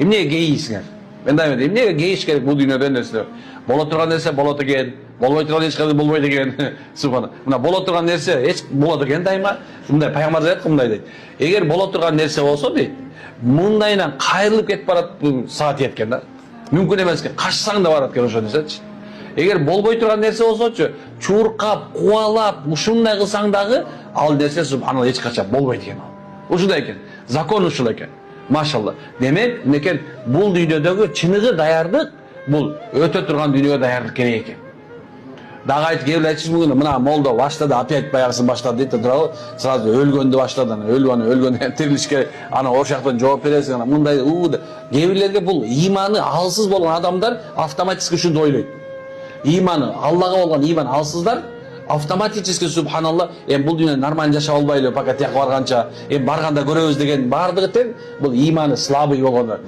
Эмнеге кейисиңер? Мен да айттым, эмнеге кейиш керек бул дүйнөдө нерсе? Боло турган нерсе болот экен, болбой турган эч кандай болбойт экен. Субхана. Мына боло турган нерсе эч болот экен дайыма. Мындай пайгамбар айтат, мындай дейт. Эгер боло турган нерсе болсо дейт, мындайынан кайрылып кетип барат саат экен да. Мүмкүн эмес экен, качсаң да барат экен ошо нерсечи. Эгер болбой турган нерсе болсочу, чуркап, кубалап, ушундай кылсаң дагы ал нерсе субханалла эч качан болбойт экен. Ушундай экен. Закон ушул экен. Машалла. Демек, мынекен бул дүйнөдөгү чыныгы даярдык, бул өтө турган дүйнөгө даярдык керек экен. Дагы айтып келип айтышым мүмкүн, мына молдо баштады, опять баягысын баштады дейт туурабы? Сразу өлгөндү баштады, өлгөн тирилишке ана ошол жактан жооп бересиң, ана мындай кээ бирлерге бул иманы алсыз болгон адамдар автоматически ушунду ойлойт. Иманы, Аллага болгон иман алсыздар автоматически субханалла, бул дүйнөдө нормально жашап албайлы, пока тияка барганча, барганда көрөбүз деген бардыгы тең бул иманы слабый болгондор.